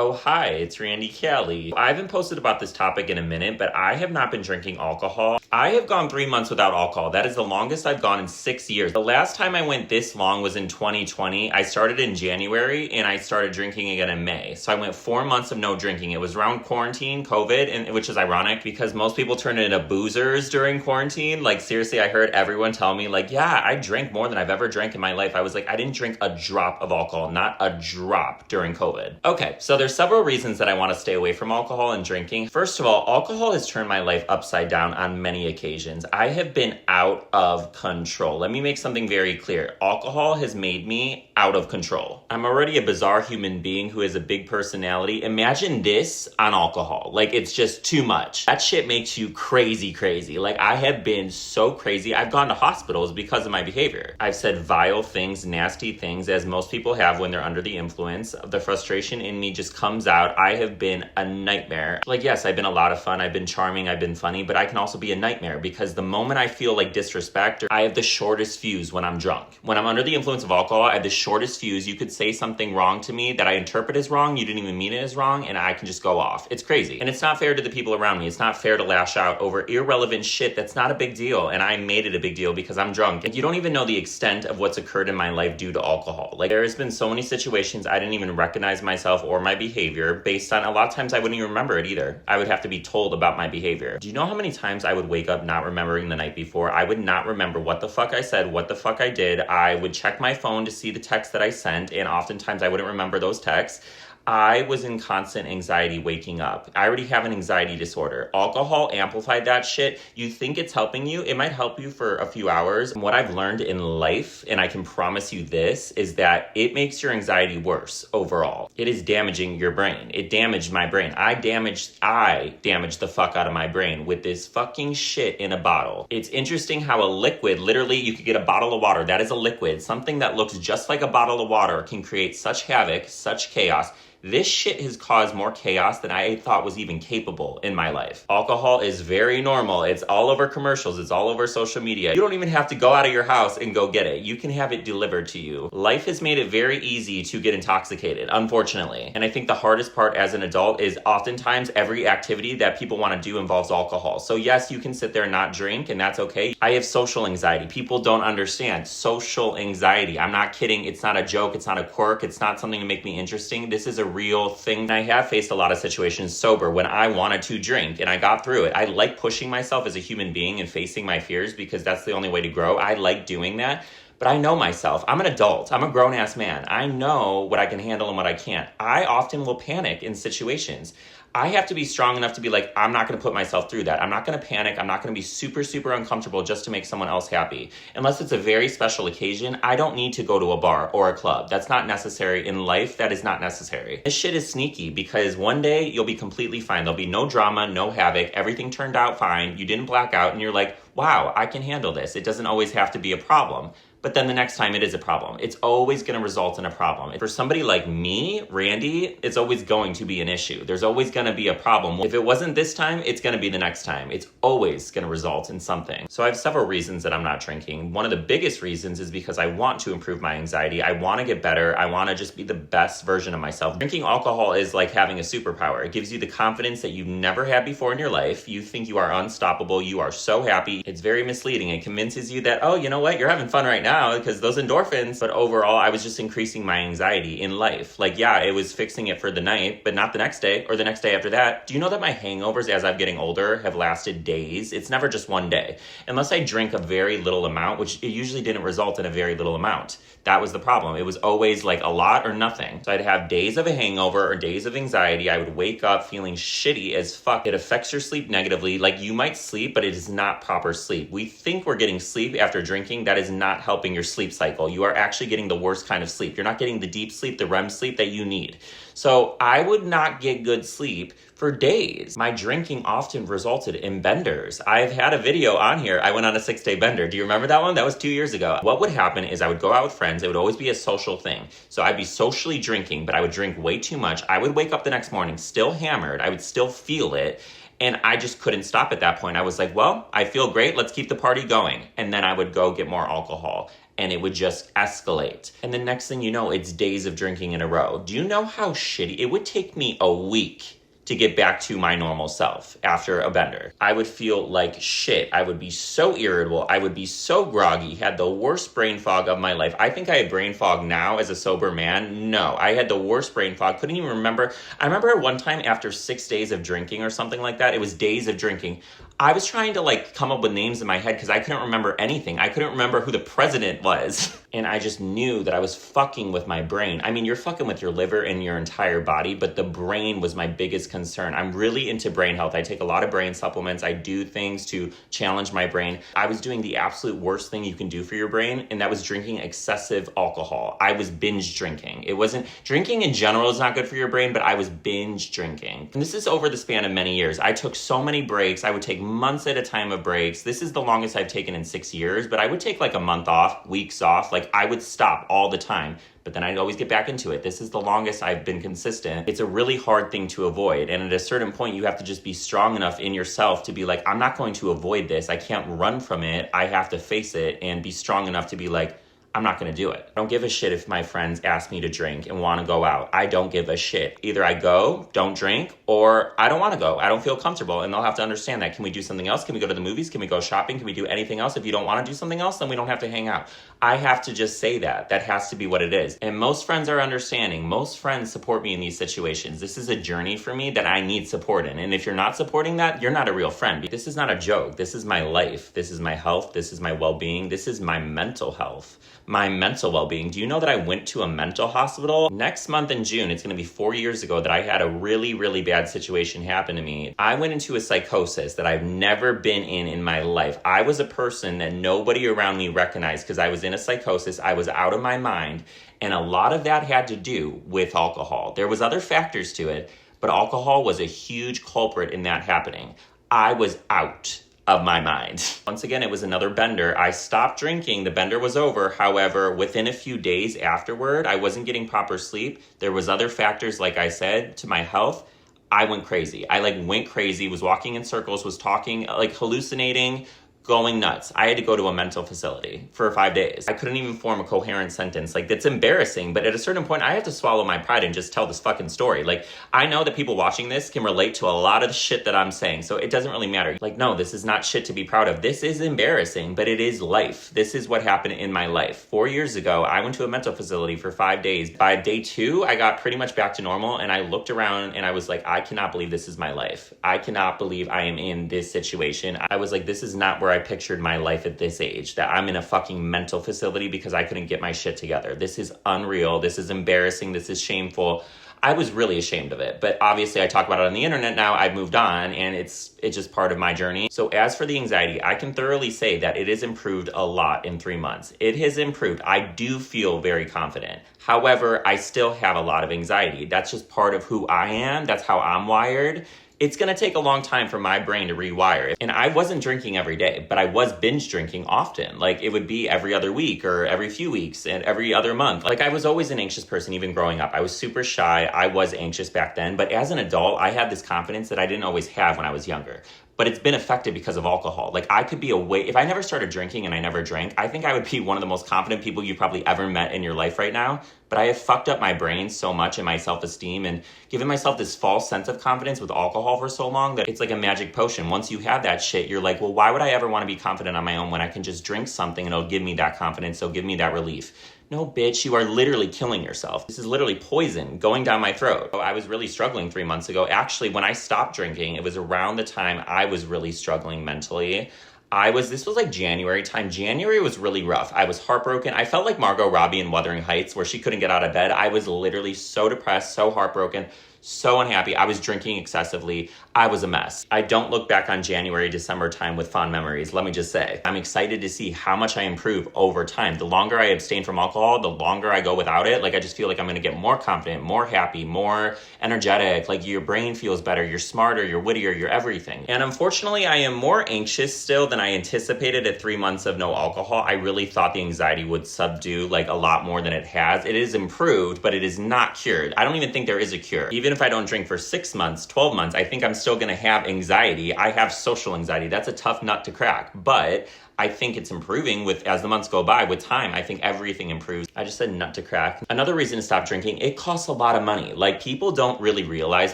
Oh, hi, it's Randy Kelly. I haven't posted about this topic in a minute, but I have not been drinking alcohol. I have gone 3 months without alcohol. That is the longest I've gone in 6 years. The last time I went this long was in 2020. I started in January and I started drinking again in May. So I went 4 months of no drinking. It was around quarantine, COVID, and which is ironic because most people turn into boozers during quarantine. Like, seriously, I heard everyone tell me, like, yeah, I drank more than I've ever drank in my life. I was like, I didn't drink a drop of alcohol, not a drop during COVID. Okay, so there's several reasons that I want to stay away from alcohol and drinking. First of all, alcohol has turned my life upside down on many occasions. I have been out of control. Let me make something very clear. Alcohol has made me out of control. I'm already a bizarre human being who has a big personality. Imagine this on alcohol. Like, it's just too much. That shit makes you crazy. Like, I have been so crazy. I've gone to hospitals because of my behavior. I've said vile things, nasty things, as most people have when they're under the influence. The frustration in me just comes out. I have been a nightmare. Like, yes, I've been a lot of fun. I've been charming. I've been funny, but I can also be a nightmare because the moment I feel like disrespect, I have the shortest fuse when I'm drunk. When I'm under the influence of alcohol, I have the shortest fuse. You could say something wrong to me that I interpret as wrong. You didn't even mean it as wrong, and I can just go off. It's crazy. And it's not fair to the people around me. It's not fair to lash out over irrelevant shit that's not a big deal, and I made it a big deal because I'm drunk. And you don't even know the extent of what's occurred in my life due to alcohol. Like, there has been so many situations I didn't even recognize myself or my behavior based on, a lot of times I wouldn't even remember it either. I would have to be told about my behavior. Do you know how many times I would wake up not remembering the night before? I would not remember what the fuck I said, what the fuck I did. I would check my phone to see the text that I sent, and oftentimes I wouldn't remember those texts. I was in constant anxiety waking up. I already have an anxiety disorder. Alcohol amplified that shit. You think it's helping you? It might help you for a few hours. What I've learned in life, and I can promise you this, is that it makes your anxiety worse overall. It is damaging your brain. It damaged my brain. I damaged the fuck out of my brain with this fucking shit in a bottle. It's interesting how a liquid, literally you could get a bottle of water. That is a liquid. Something that looks just like a bottle of water can create such havoc, such chaos. This shit has caused more chaos than I thought was even capable in my life. Alcohol is very normal. It's all over commercials. It's all over social media. You don't even have to go out of your house and go get it. You can have it delivered to you. Life has made it very easy to get intoxicated, unfortunately. And I think the hardest part as an adult is oftentimes every activity that people want to do involves alcohol. So yes, you can sit there and not drink, and that's okay. I have social anxiety. People don't understand social anxiety. I'm not kidding. It's not a joke. It's not a quirk. It's not something to make me interesting. This is a real thing. I have faced a lot of situations sober when I wanted to drink, and I got through it. I like pushing myself as a human being and facing my fears because that's the only way to grow. I like doing that. But I know myself. I'm an adult. I'm a grown-ass man. I know what I can handle and what I can't. I often will panic in situations. I have to be strong enough to be like, I'm not going to put myself through that. I'm not going to panic. I'm not going to be super uncomfortable just to make someone else happy. Unless it's a very special occasion, I don't need to go to a bar or a club. That's not necessary in life. That is not necessary. This shit is sneaky because one day you'll be completely fine. There'll be no drama, no havoc. Everything turned out fine. You didn't black out and you're like, wow, I can handle this. It doesn't always have to be a problem. But then the next time it is a problem. It's always going to result in a problem. For somebody like me, Randy, it's always going to be an issue. There's always going to be a problem. If it wasn't this time, it's going to be the next time. It's always going to result in something. So I have several reasons that I'm not drinking. One of the biggest reasons is because I want to improve my anxiety. I want to get better. I want to just be the best version of myself. Drinking alcohol is like having a superpower. It gives you the confidence that you've never had before in your life. You think you are unstoppable. You are so happy. It's very misleading. It convinces you that, oh, you know what? You're having fun right now because those endorphins. But overall, I was just increasing my anxiety in life. Like, yeah, it was fixing it for the night, but not the next day or the next day after that. Do you know that my hangovers as I'm getting older have lasted days? It's never just one day. Unless I drink a very little amount, which it usually didn't result in a very little amount. That was the problem. It was always like a lot or nothing. So I'd have days of a hangover or days of anxiety. I would wake up feeling shitty as fuck. It affects your sleep negatively. Like, you might sleep, but it is not proper sleep. We think we're getting sleep after drinking. That is not helping your sleep cycle. You are actually getting the worst kind of sleep. You're not getting the deep sleep, the REM sleep that you need. So I would not get good sleep for days. My drinking often resulted in benders. I've had a video on here. I went on a 6-day bender. Do you remember that one? That was 2 years ago. What would happen is I would go out with friends. It would always be a social thing. So I'd be socially drinking, but I would drink way too much. I would wake up the next morning still hammered. I would still feel it. And I just couldn't stop at that point. I was like, well, I feel great. Let's keep the party going. And then I would go get more alcohol. and it would just escalate. And the next thing you know, it's days of drinking in a row. Do you know how shitty? It would take me a week to get back to my normal self after a bender. I would feel like shit. I would be so irritable. I would be so groggy, had the worst brain fog of my life. I think I have brain fog now as a sober man. No, I had the worst brain fog. Couldn't even remember. I remember one time after 6 days of drinking or something like that, it was days of drinking, I was trying to like come up with names in my head because I couldn't remember anything. I couldn't remember who the president was. And I just knew that I was fucking with my brain. I mean, you're fucking with your liver and your entire body, but the brain was my biggest concern. I'm really into brain health. I take a lot of brain supplements. I do things to challenge my brain. I was doing the absolute worst thing you can do for your brain, and that was drinking excessive alcohol. I was binge drinking. It wasn't, drinking in general is not good for your brain, but I was binge drinking. And this is over the span of many years. I took so many breaks. I would take months at a time of breaks. This is the longest I've taken in 6 years, but I would take like a month off, weeks off. Like I would stop all the time, but then I'd always get back into it. This is the longest I've been consistent. It's a really hard thing to avoid. And at a certain point, you have to just be strong enough in yourself to be like, I'm not going to avoid this. I can't run from it. I have to face it and be strong enough to be like, I'm not going to do it. I don't give a shit if my friends ask me to drink and want to go out. I don't give a shit. Either I go, don't drink, or I don't want to go. I don't feel comfortable, and they'll have to understand that. Can we do something else? Can we go to the movies? Can we go shopping? Can we do anything else? If you don't want to do something else, then we don't have to hang out. I have to just say that. That has to be what it is. And most friends are understanding. Most friends support me in these situations. This is a journey for me that I need support in. And if you're not supporting that, you're not a real friend. This is not a joke. This is my life. This is my health. This is my well-being. This is my mental health. My mental well-being. Do you know that I went to a mental hospital? Next month in June, it's going to be 4 years ago that I had a really, really bad situation happen to me. I went into a psychosis that I've never been in my life. I was a person that nobody around me recognized because I was in a psychosis. I was out of my mind. And a lot of that had to do with alcohol. There was other factors to it, but alcohol was a huge culprit in that happening. I was out of my mind. Once again, it was another bender. I stopped drinking. The bender was over. However, within a few days afterward, I wasn't getting proper sleep. There was other factors, like I said, to my health. I went crazy. I went crazy, was walking in circles, was talking, hallucinating, going nuts. I had to go to a mental facility for 5 days. I couldn't even form a coherent sentence. That's embarrassing, but at a certain point, I have to swallow my pride and just tell this fucking story. I know that people watching this can relate to a lot of the shit that I'm saying, so it doesn't really matter. No, this is not shit to be proud of. This is embarrassing, but it is life. This is what happened in my life. 4 years ago, I went to a mental facility for 5 days. By day 2, I got pretty much back to normal, and I looked around and I was like, I cannot believe this is my life. I cannot believe I am in this situation. I was like, this is not where I pictured my life at this age, that I'm in a fucking mental facility because I couldn't get my shit together. This is unreal. This is embarrassing. This is shameful. I was really ashamed of it, but obviously I talk about it on the internet now. I've moved on, and it's just part of my journey. So as for the anxiety, I can thoroughly say that it has improved a lot in 3 months. It has improved. I do feel very confident. However, I still have a lot of anxiety. That's just part of who I am. That's how I'm wired. It's going to take a long time for my brain to rewire. And I wasn't drinking every day, but I was binge drinking often. It would be every other week or every few weeks and every other month. I was always an anxious person, even growing up. I was super shy. I was anxious back then. But as an adult, I had this confidence that I didn't always have when I was younger. But it's been affected because of alcohol. I could be if I never started drinking and I never drank, I think I would be one of the most confident people you've probably ever met in your life right now. But I have fucked up my brain so much and my self-esteem and given myself this false sense of confidence with alcohol for so long that it's like a magic potion. Once you have that shit, you're like, well, why would I ever want to be confident on my own when I can just drink something and it'll give me that confidence, it'll give me that relief? No, bitch, you are literally killing yourself. This is literally poison going down my throat. I was really struggling 3 months ago. Actually, when I stopped drinking, it was around the time I was really struggling mentally. This was January time. January was really rough. I was heartbroken. I felt like Margot Robbie in Wuthering Heights, where she couldn't get out of bed. I was literally so depressed, so heartbroken, so unhappy. I was drinking excessively. I was a mess. I don't look back on January, December time with fond memories, let me just say. I'm excited to see how much I improve over time. The longer I abstain from alcohol, the longer I go without it, I just feel like I'm going to get more confident, more happy, more energetic. Your brain feels better, you're smarter, you're wittier, you're everything. And unfortunately, I am more anxious still than I anticipated at 3 months of no alcohol. I really thought the anxiety would subdue a lot more than it has. It is improved, but it is not cured. I don't even think there is a cure. Even if I don't drink for 6 months, 12 months, I think I'm still going to have anxiety. I have social anxiety. That's a tough nut to crack, but I think it's improving as the months go by with time. I think everything improves. I just said nut to crack. Another reason to stop drinking, it costs a lot of money. Like, people don't really realize,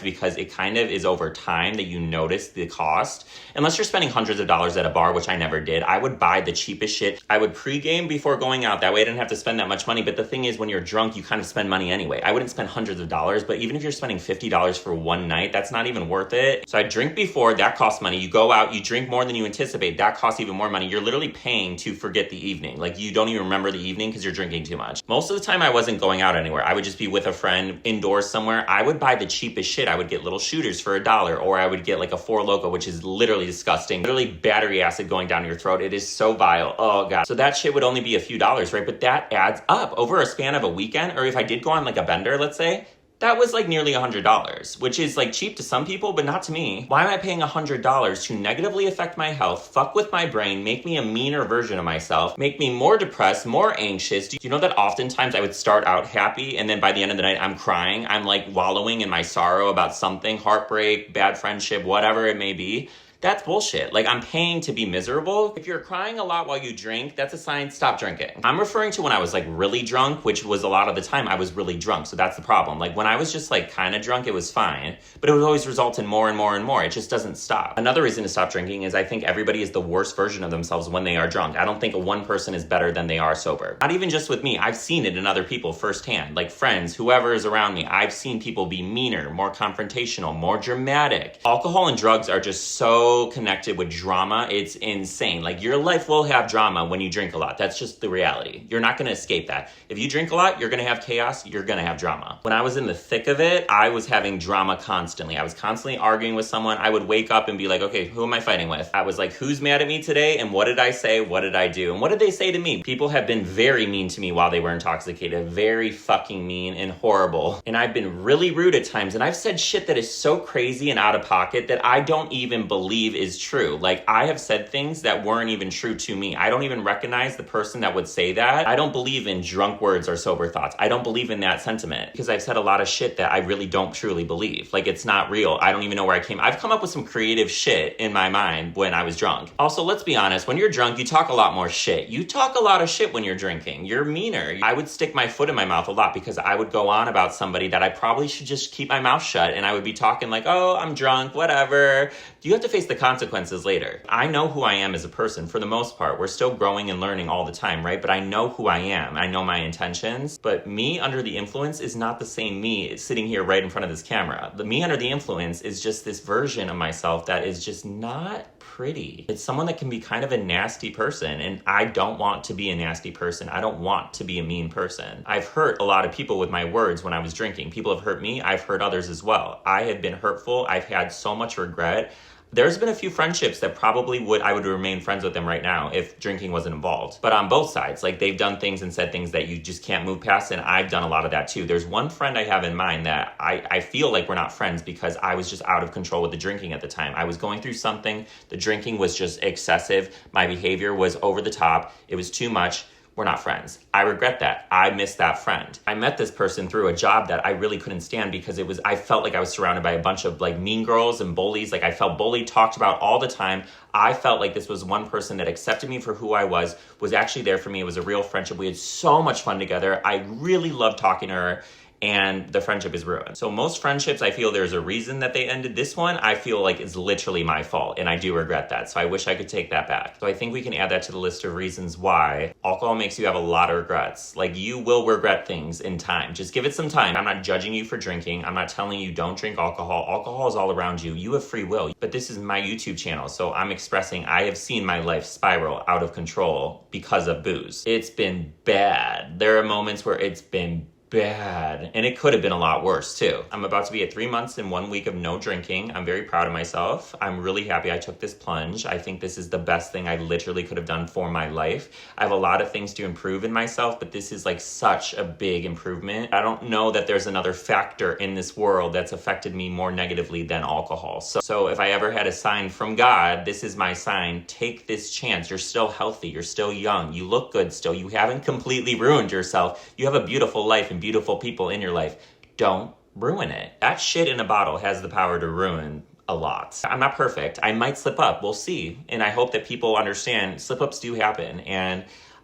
because it kind of is over time that you notice the cost. Unless you're spending hundreds of dollars at a bar, which I never did, I would buy the cheapest shit. I would pregame before going out. That way I didn't have to spend that much money. But the thing is, when you're drunk, you kind of spend money anyway. I wouldn't spend hundreds of dollars, but even if you're spending $50 for one night, that's not even worth it. So I drink before, that costs money. You go out, you drink more than you anticipate, that costs even more money. You're literally paying to forget the evening. Like, you don't even remember the evening because you're drinking too much. Most of the time I wasn't going out anywhere. I would just be with a friend indoors somewhere. I would buy the cheapest shit. I would get little shooters for $1, or I would get like a Four Loko, which is literally disgusting. Literally battery acid going down your throat. It is so vile. Oh God. So that shit would only be a few dollars, right? But that adds up over a span of a weekend. Or if I did go on like a bender, let's say, that was like nearly $100, which is like cheap to some people, but not to me. Why am I paying $100 to negatively affect my health, fuck with my brain, make me a meaner version of myself, make me more depressed, more anxious? Do you know that oftentimes I would start out happy, and then by the end of the night, I'm crying. I'm like wallowing in my sorrow about something, heartbreak, bad friendship, whatever it may be. That's bullshit. Like, I'm paying to be miserable. If you're crying a lot while you drink, that's a sign, stop drinking. I'm referring to when I was like really drunk, which was a lot of the time I was really drunk. So that's the problem. Like, when I was just like kind of drunk, it was fine, but it would always result in more and more and more. It just doesn't stop. Another reason to stop drinking is I think everybody is the worst version of themselves when they are drunk. I don't think one person is better than they are sober. Not even just with me. I've seen it in other people firsthand, like friends, whoever is around me. I've seen people be meaner, more confrontational, more dramatic. Alcohol and drugs are just so connected with drama. It's insane. Like, your life will have drama when you drink a lot. That's just the reality. You're not going to escape that. If you drink a lot, you're going to have chaos. You're going to have drama. When I was in the thick of it, I was having drama constantly. I was constantly arguing with someone. I would wake up and be like, okay, who am I fighting with? I was like, who's mad at me today? And what did I say? What did I do? And what did they say to me? People have been very mean to me while they were intoxicated. Very fucking mean and horrible. And I've been really rude at times. And I've said shit that is so crazy and out of pocket that I don't even believe is true. Like, I have said things that weren't even true to me. I don't even recognize the person that would say that. I don't believe in drunk words or sober thoughts. I don't believe in that sentiment because I've said a lot of shit that I really don't truly believe. Like, it's not real. I don't even know where I've come up with some creative shit in my mind when I was drunk. Also, let's be honest, when you're drunk, you talk a lot more shit. You talk a lot of shit when you're drinking. You're meaner. I would stick my foot in my mouth a lot because I would go on about somebody that I probably should just keep my mouth shut, and I would be talking like, oh, I'm drunk, whatever. You have to face the consequences later. I know who I am as a person for the most part. We're still growing and learning all the time, right? But I know who I am. I know my intentions. But me under the influence is not the same me sitting here right in front of this camera. The me under the influence is just this version of myself that is just not pretty. It's someone that can be kind of a nasty person, and I don't want to be a nasty person. I don't want to be a mean person. I've hurt a lot of people with my words when I was drinking. People have hurt me. I've hurt others as well. I have been hurtful. I've had so much regret. There's been a few friendships that probably I would remain friends with them right now if drinking wasn't involved. But on both sides, like, they've done things and said things that you just can't move past, and I've done a lot of that too. There's one friend I have in mind that I feel like we're not friends because I was just out of control with the drinking at the time. I was going through something. The drinking was just excessive. My behavior was over the top. It was too much. We're not friends. I regret that. I miss that friend. I met this person through a job that I really couldn't stand because I felt like I was surrounded by a bunch of like mean girls and bullies. Like, I felt bullied, talked about all the time. I felt like this was one person that accepted me for who I was actually there for me. It was a real friendship. We had so much fun together. I really loved talking to her. And the friendship is ruined. So most friendships, I feel there's a reason that they ended. This one, I feel like is literally my fault, and I do regret that. So I wish I could take that back. So I think we can add that to the list of reasons why alcohol makes you have a lot of regrets. Like, you will regret things in time. Just give it some time. I'm not judging you for drinking. I'm not telling you don't drink alcohol. Alcohol is all around you. You have free will. But this is my YouTube channel, so I'm expressing I have seen my life spiral out of control because of booze. It's been bad. There are moments where it's been bad. And it could have been a lot worse too. I'm about to be at 3 months and 1 week of no drinking. I'm very proud of myself. I'm really happy I took this plunge. I think this is the best thing I literally could have done for my life. I have a lot of things to improve in myself, but this is like such a big improvement. I don't know that there's another factor in this world that's affected me more negatively than alcohol. So if I ever had a sign from God, this is my sign. Take this chance. You're still healthy. You're still young. You look good still. You haven't completely ruined yourself. You have a beautiful life and beautiful people in your life. Don't ruin it. That shit in a bottle has the power to ruin a lot. I'm not perfect. I might slip up. We'll see. And I hope that people understand slip-ups do happen.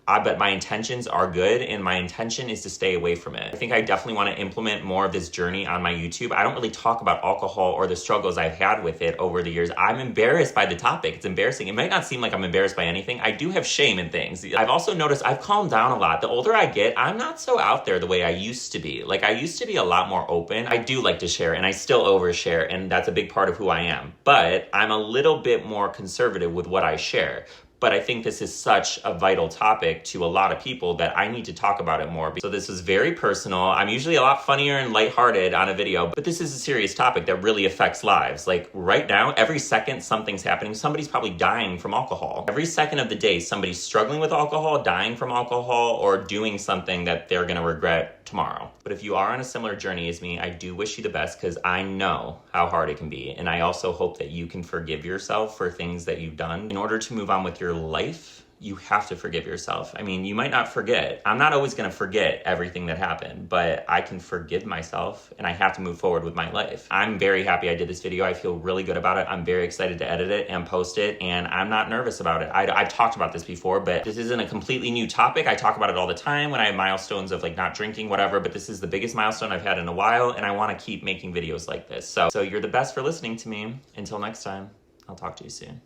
But my intentions are good, and my intention is to stay away from it. I think I definitely want to implement more of this journey on my YouTube. I don't really talk about alcohol or the struggles I've had with it over the years. I'm embarrassed by the topic. It's embarrassing. It might not seem like I'm embarrassed by anything. I do have shame in things. I've also noticed I've calmed down a lot. The older I get, I'm not so out there the way I used to be. Like, I used to be a lot more open. I do like to share, and I still overshare, and that's a big part of who I am. But I'm a little bit more conservative with what I share. But I think this is such a vital topic to a lot of people that I need to talk about it more. So this is very personal. I'm usually a lot funnier and lighthearted on a video, but this is a serious topic that really affects lives. Like right now, every second something's happening. Somebody's probably dying from alcohol. Every second of the day, somebody's struggling with alcohol, dying from alcohol, or doing something that they're gonna regret tomorrow. But if you are on a similar journey as me, I do wish you the best because I know how hard it can be. And I also hope that you can forgive yourself for things that you've done. In order to move on with your life, you have to forgive yourself. I mean, you might not forget. I'm not always going to forget everything that happened, but I can forgive myself and I have to move forward with my life. I'm very happy I did this video. I feel really good about it. I'm very excited to edit it and post it, and I'm not nervous about it. I've talked about this before, but this isn't a completely new topic. I talk about it all the time when I have milestones of like not drinking, whatever, but this is the biggest milestone I've had in a while, and I want to keep making videos like this. So you're the best for listening to me. Until next time, I'll talk to you soon.